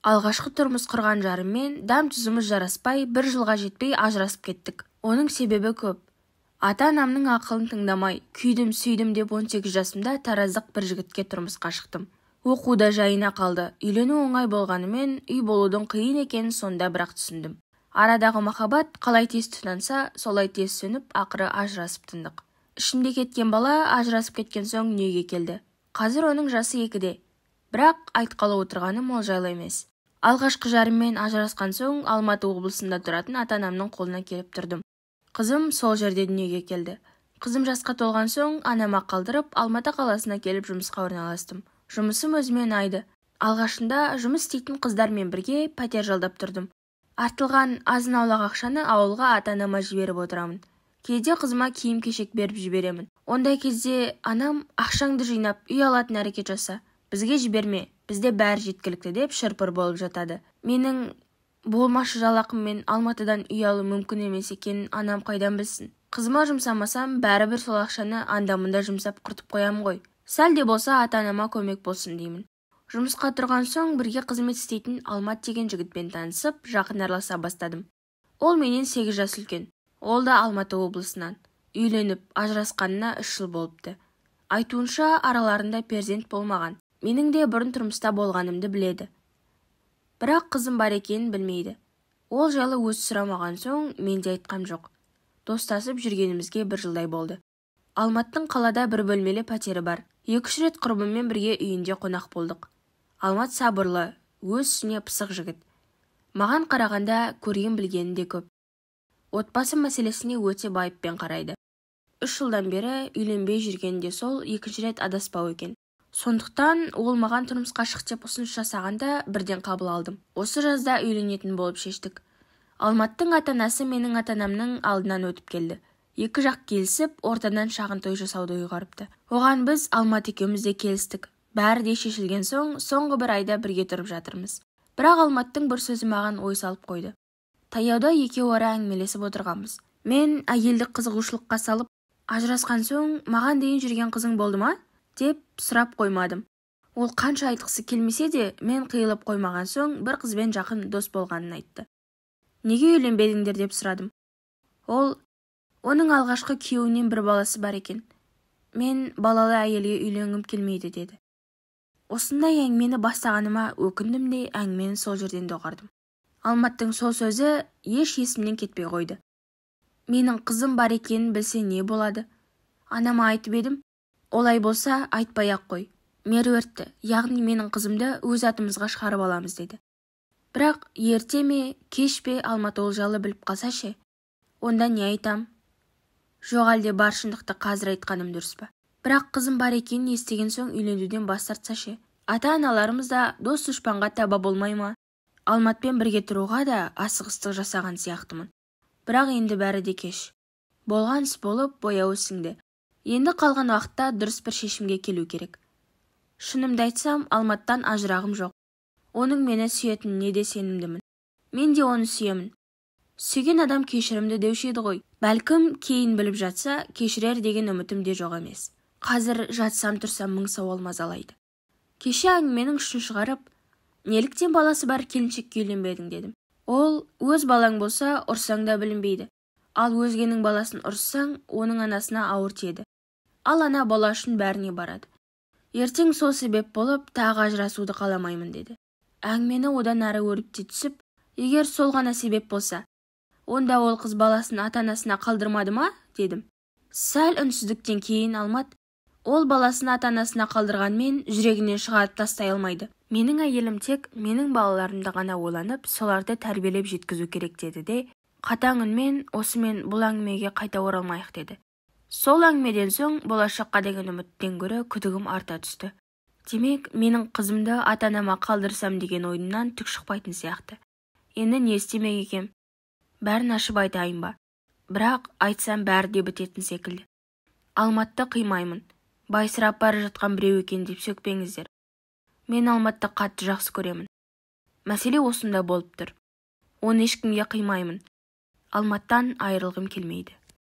Алғашқы тұрмыс құрған жарыммен дәм-тұзымыз жараспай, бір жылға жетпей ажырасып кеттік. Оның себебі көп. Ата-анамның ақылын тыңдамай, күйдім-сүйдім деп 18 жасымда тараздық бір жігітке тұрмысқа шықтым. Оқуда жайына қалды. Үйлену оңай болғанымен, үй болудың қиын екенін сонда бірақ түсіндім. Арадағы махаббат қалай тез тұтанса, солай тез сөніп, ақыры ажырасып тындық. Ішімде кеткен бала ажырасып кеткен соң дүниеге келді. Қазір оның жасы 2-де. Бірақ айтқалы отырғаным ол жайлы емес. Алғашқы жарыммен ажырасқан соң Алматы облысында тұратын ата-анамның қолына келіп тұрдым. Қызым сол жерде дүниеге келді. Қызым жасқа толған соң анама қалдырып Алматы қаласына келіп жұмысқа орналастым. Жұмысым өзіме ұнайды. Алғашында жұмыс істейтін қыздармен бірге пәтер жалдап тұрдым. Артылған азын-аулақ ақшаны ауылға ата-анама жіберіп отырамын. Кейде қызыма киім-кешек беріп жіберемін. Ондай кезде анам ақшаңды жинап үй алатын әрекет жаса. Бізге жіберме, бізде бәрі жеткілікті деп шырпыр болып жатады. Менің болмашы жалақыммен Алматыдан үй алу мүмкін емес екенін анам қайдан білсін. Қызыма жұмсамасам, бәрібір сол ақшаны анда-мында жұмсап құртып қоямын ғой. Сәл де болса ата-анама көмек болсын деймін. Жұмысқа тұрған соң бірге қызмет істейтін Алмат деген жігітпен танысып, жақын араласа бастадым. Ол менен 8 жас үлкен. Ол да Алматы облысынан. Үйленіп, ажырасқанына 3 жыл болыпты. Айтуынша араларында перзент болмаған. Менің де бұрын тұрмыста болғанымды біледі. Бірақ қызым бар екенін білмейді. Ол жайлы өзі сұрамаған соң мен де айтқам жоқ. Достасып жүргенімізге 1 жылдай болды. Алматтың қалада бір бөлмелі пәтері бар. 2-3 рет құрбыммен бірге үйінде қонақ болдық. Алмат сабырлы, өз ісіне пысық жігіт. Маған қарағанда көрген білгені де көп. Отбасы мәселесіне өте байыппен қарайды. 3 жылдан бері үйленбей жүргені де сол 2-ші рет адаспау екен. Сондықтан ол маған тұрмысқа шық деп ұсыныс жасағанда бірден қабыл алдым. Осы жазда үйленетін болып шештік. Алматтың ата-анасы менің ата-анамның алдынан өтіп келді. 2 жақ келісіп, ортадан шағын той жасауды ұйғарыпты. Оған біз Алмат екеуміз де келістік. Бәрі де шешілген соң, соңғы 1 айда бірге тұрып жатырмыз. Бірақ Алматтың бір сөзі маған ой салып қойды. Таяуда екеуі ара әңгімелесіп отырғанбыз. Мен әйелді қызығушылыққа салып, ажырасқан соң маған дейін жүрген қызың болды ма? Деп сұрап қоймадым. Ол қанша айтқысы келмесе де, мен қиылып қоймаған соң бір қызбен жақын дос болғанын айтты. Неге үйленбедіңдер деп сұрадым. Оның алғашқы күйеуінен 1 баласы бар екен. Мен балалы әйелге үйленгім келмейді деді. Осындай әңгімені бастағаныма өкіндім де әңгімені сол жерден доғардым. Алматтың сол сөзі еш есімнен кетпей қойды. Менің қызым бар екенін білсе не болады? Анама айтып едім. Олай болса айтпай-ақ қой. Меруертті, яғни менің қызымды өз атымызға шығарып аламыз деді. Бірақ ерте ме, кеш пе Алматы ол жайлы біліп қалса ше? Онда не айтам? Жоқ әлде бар шындықты қазір айтқаным дұрыс па? Бірақ қызым бар екенін естіген соң үйленуден бас тартса ше? Ата-аналарымыз да дос-дұшпанға таба болмай ма? Алматпен бірге тұруға да асығыстық жасаған сияқтымын. Бірақ енді бәрі де кеш. Болған іс болып, бояуы сіңді. Енді қалған уақытта дұрыс бір шешімге келу керек. Шынымды айтсам, Алматтан ажырағым жоқ. Оның мені сүйетініне де сенімдімін. Мен де оны сүйемін. Сүйген адам кешірімді деуші еді ғой. Бәлкім кейін біліп жатса, кешірер деген үмітім де жоқ емес. Қазір жатсам-тұрсам 1000 сауал мазалайды. Кеше әңгіменің ұшын шығарып, неліктен баласы бар келіншекке үйленбедің дедім. Ол, өз балаң болса, ұрсаң да білінбейді. Ал өзгенің баласын ұрссаң, оның анасына ауыр тиеді. Ал ана бала үшін бәріне барады. Ертең сол себеп болып, тағы ажырасуды қаламаймын деді. Әңгімені одан ары өрбіте түсіп, егер сол ғана себеп болса, онда ол қыз баласын ата-анасына қалдырмады ма? Дедім. Сәл үнсіздіктен кейін Алмат, ол баласын ата-анасына қалдырғанмен жүрегінен шығарып тастай алмайды. Менің әйелім тек менің балаларымды ғана ойланып, соларды тәрбиелеп жеткізу керек деді де, қатаң үнмен осымен бұл әңгімеге қайта оралмайық деді. Сол әңгімеден соң болашаққа деген үміттен гөрі күдігім арта түсті. Демек, менің қызымды ата-анама қалдырсам деген ойымнан түк шықпайтын сияқты. Енді не істемек екем? Бәрін ашып айтайын ба? Бірақ айтсам бәрі де бітетін секілді. Алматты қимаймын. Байсырап бара жатқан біреу екен деп сөкпеңіздер. Мен Алматты қатты жақсы көремін. Мәселе осында болып тұр. Оны ешкімге қимаймын. Алматтан айырылғым келмейді.